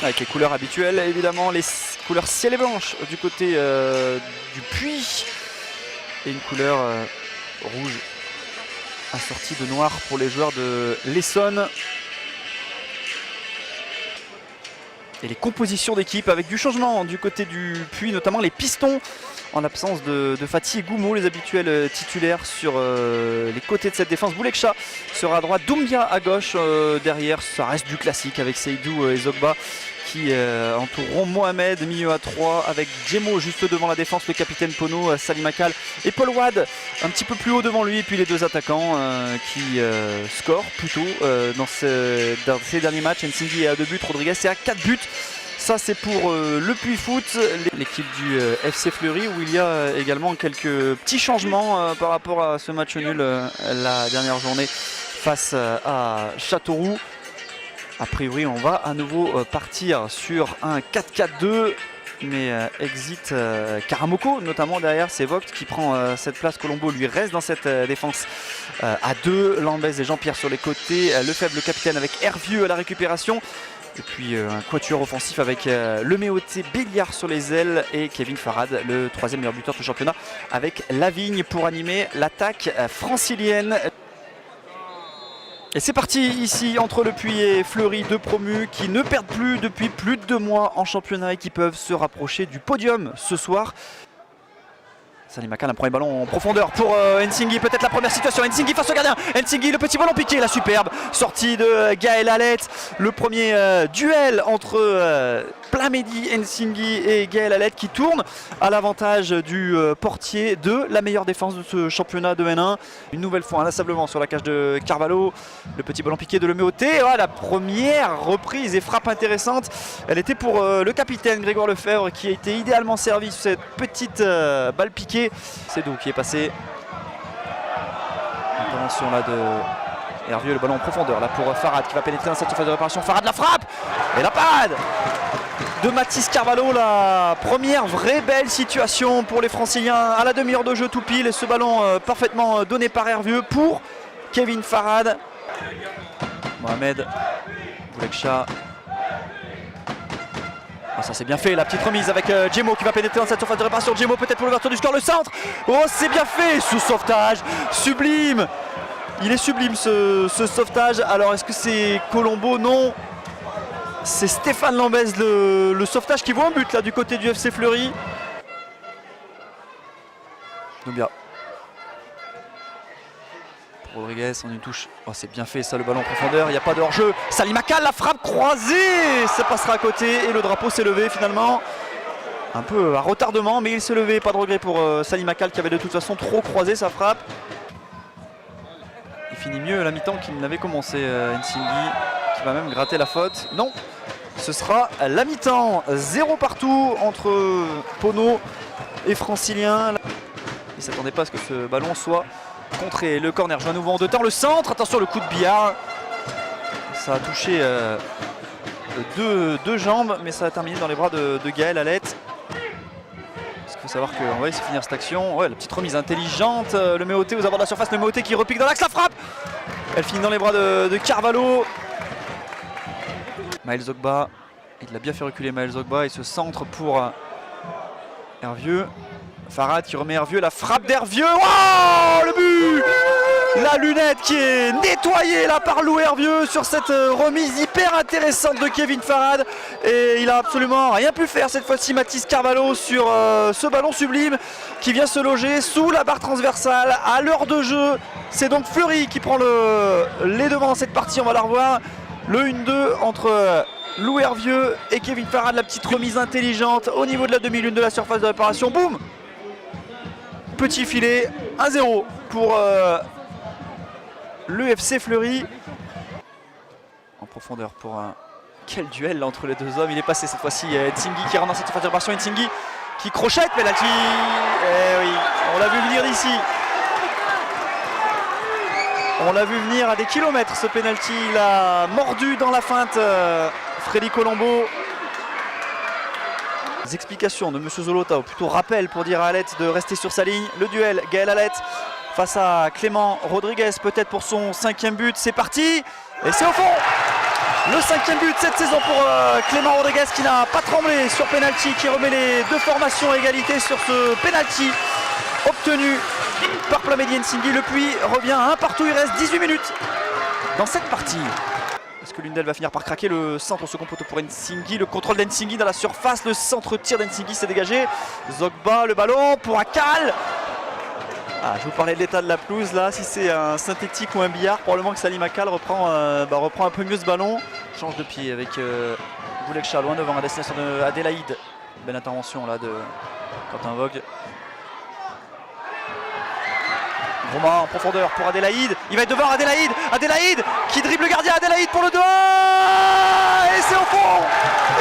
avec les couleurs habituelles, évidemment, les couleurs ciel et blanche du côté du puits et une couleur rouge assortie de noir pour les joueurs de l'Essonne. Et les compositions d'équipe avec du changement du côté du puits, notamment les pistons en l'absence de Fatih et Goumo, les habituels titulaires sur les côtés de cette défense. Boulekcha sera à droite, Doumbia à gauche, derrière ça reste du classique avec Seydou et Zogba qui entoureront Mohamed, milieu à 3 avec Djemo juste devant la défense, le capitaine Pono, Salim Akal et Paul Wade un petit peu plus haut devant lui, et puis les deux attaquants qui scorent plutôt dans ces derniers matchs. Nsingui est à 2 buts, Rodriguez est à 4 buts. Ça c'est pour le Puy Foot, l'équipe du FC Fleury, où il y a également quelques petits changements par rapport à ce match nul la dernière journée face à Châteauroux. A priori on va à nouveau partir sur un 4-4-2, mais exit Karamoko notamment derrière, c'est Vogt qui prend cette place. Colombo lui reste dans cette défense à 2, Lambez et Jean-Pierre sur les côtés, Lefebvre le capitaine avec Hervieux à la récupération. Et puis un quatuor offensif avec Leméoté, Béliard sur les ailes et Kevin Farad, le troisième meilleur buteur du championnat, avec Lavigne pour animer l'attaque francilienne. Et c'est parti ici entre le Puy et Fleury, deux promus qui ne perdent plus depuis plus de 2 mois en championnat et qui peuvent se rapprocher du podium ce soir. Salim Akal, un premier ballon en profondeur pour Nsingui, peut-être la première situation. Nsingui face au gardien, Nsingui, le petit ballon piqué, la superbe sortie de Gaël Alette. Le premier duel entre Plamedi Nsingui et Gaël Alette qui tourne à l'avantage du portier de la meilleure défense de ce championnat de N1. Une nouvelle fois inlassablement sur la cage de Carvalho, le petit ballon piqué de Leméoté. Oh, la première reprise et frappe intéressante, elle était pour le capitaine Grégoire Lefebvre qui a été idéalement servi sur cette petite balle piquée. C'est Doux qui est passé. Intervention là de Hervieux, le ballon en profondeur là pour Farad qui va pénétrer dans cette surface de réparation. Farad la frappe et la parade de Mathis Carvalho, la première vraie belle situation pour les Franciliens à la demi-heure de jeu tout pile, et ce ballon parfaitement donné par Hervieux pour Kevin Farad. Mohamed, Boulekcha. Oh, ça c'est bien fait, la petite remise avec Djemo qui va pénétrer dans cette surface de réparation. Djemo peut-être pour l'ouverture du score, le centre. Oh, c'est bien fait, ce sauvetage sublime. Il est sublime ce sauvetage. Alors est-ce que c'est Colombo? Non, c'est Stéphane Lambez, le sauvetage qui voit un but là du côté du FC Fleury. Doumbia. Rodriguez en une touche. Oh, c'est bien fait ça, le ballon en profondeur, il n'y a pas de hors-jeu. Salim Akal, la frappe croisée, ça passera à côté et le drapeau s'est levé finalement. Un peu à retardement, mais il s'est levé, pas de regret pour Salim Akal qui avait de toute façon trop croisé sa frappe. Il finit mieux à la mi-temps qu'il n'avait commencé, Nsingui qui va même gratter la faute. Non, ce sera la mi-temps, 0 partout entre Pono et Francilien. Il ne s'attendait pas à ce que ce ballon soit contré. Le corner joue à nouveau en 2 temps, le centre, attention le coup de billard, ça a touché deux jambes, mais ça a terminé dans les bras de Gaël Alette. Parce qu'il faut savoir qu'on va essayer de finir cette action. Ouais, la petite remise intelligente, le Méoté aux abords de la surface, le Méoté qui repique dans l'axe, la frappe, elle finit dans les bras de Carvalho. Maël Zogba, il a bien fait reculer Maël Zogba, et ce centre pour Hervieux. Farad qui remet Hervieux, la frappe d'Hervieux, oh, le but, la lunette qui est nettoyée là par Lou Hervieux sur cette remise hyper intéressante de Kevin Farad, et il a absolument rien pu faire cette fois-ci Mathis Carvalho sur ce ballon sublime qui vient se loger sous la barre transversale à l'heure de jeu. C'est donc Fleury qui prend les devants dans cette partie, on va la revoir, le 1-2 entre Lou Hervieux et Kevin Farad, la petite remise intelligente au niveau de la demi-lune de la surface de réparation, boum, petit filet, 1-0 pour le FC Fleury. En profondeur pour quel duel là, entre les deux hommes. Il est passé cette fois-ci, Nsingui qui rentre dans cette surface de réparation, Nsingui qui crochette, penalty. Eh oui, on l'a vu venir d'ici. On l'a vu venir à des kilomètres ce penalty. Il a mordu dans la feinte Freddy Colombo. Explications de M. Zolota, ou plutôt rappel pour dire à Alette de rester sur sa ligne. Le duel, Gaël Alette face à Clément Rodriguez, peut-être pour son 5e but. C'est parti et c'est au fond. Le 5e but cette saison pour Clément Rodriguez qui n'a pas tremblé sur penalty, qui remet les deux formations à égalité sur ce penalty obtenu par Plamedy Nsingui. Le Puy revient à un partout, il reste 18 minutes dans cette partie. Est-ce que l'une d'elles va finir par craquer? Le centre au second poteau pour Nsingui, le contrôle d'Nsingui dans la surface, le centre-tir d'Nsingui s'est dégagé. Zogba, le ballon pour Akal. Ah, je vous parlais de l'état de la pelouse là, si c'est un synthétique ou un billard, probablement que Salim Akal reprend un peu mieux ce ballon. Change de pied avec Bouleksha loin devant à destination de Adélaïde. Belle intervention là de Quentin Vogt. Romain en profondeur pour Adélaïde, il va être devant Adélaïde, Adélaïde qui dribble le gardien, Adélaïde pour le 2-1 et c'est au fond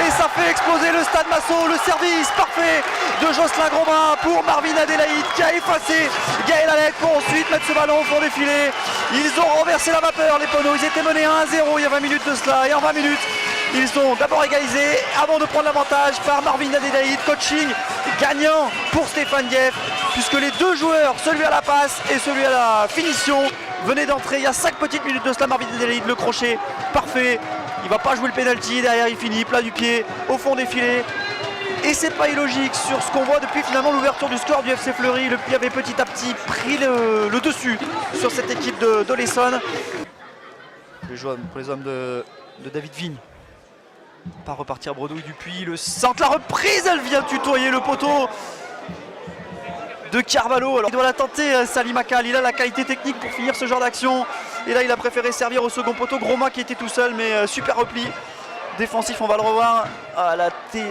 et ça fait exploser le stade Massot, le service parfait de Jocelyn Grosma pour Marvin Adélaïde qui a effacé Gaël Alec pour ensuite mettre ce ballon au fond des filets. Ils ont renversé la vapeur les Poneaux, ils étaient menés 1-0 il y a 20 minutes de cela et en 20 minutes ils ont d'abord égalisé avant de prendre l'avantage par Marvin Adélaïde. Coaching gagnant pour Stéphane Dieff puisque les deux joueurs, celui à la passe et celui à la finition, venaient d'entrer il y a 5 petites minutes de cela. Marvin Adélaïde, le crochet parfait, il va pas jouer le penalty, derrière il finit plat du pied au fond des filets. Et c'est pas illogique sur ce qu'on voit depuis finalement l'ouverture du score du FC Fleury. Le Puy avait petit à petit pris le dessus sur cette équipe de l'Essonne. Pour les hommes de David Vigne. Pas repartir bredouille du Puy, le centre, la reprise, elle vient tutoyer le poteau de Carvalho. Alors il doit la tenter Salim Akal, il a la qualité technique pour finir ce genre d'action. Et là il a préféré servir au second poteau. Grosma qui était tout seul mais super repli défensif, on va le revoir. Ah,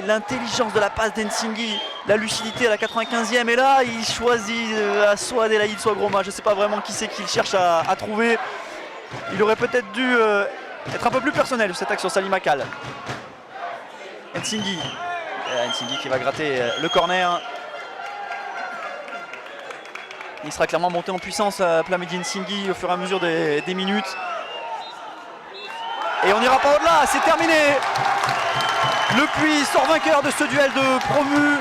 l'intelligence de la passe d'Nsingui, la lucidité à la 95e. Et là il choisit soit Adélaïde soit Grosma, je ne sais pas vraiment qui c'est qu'il cherche à trouver. Il aurait peut-être dû être un peu plus personnel cette action. Salim Akal, Nsingui qui va gratter le corner. Il sera clairement monté en puissance à Plamedy Nsingui au fur et à mesure des minutes. Et on n'ira pas au-delà, c'est terminé. Le Puy sort vainqueur de ce duel de promu.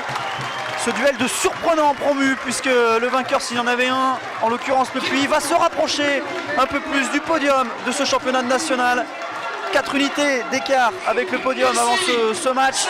Ce duel de surprenant promu, puisque le vainqueur, s'il y en avait un, en l'occurrence le Puy, va se rapprocher un peu plus du podium de ce championnat national. 4 unités d'écart avec le podium avant ce match.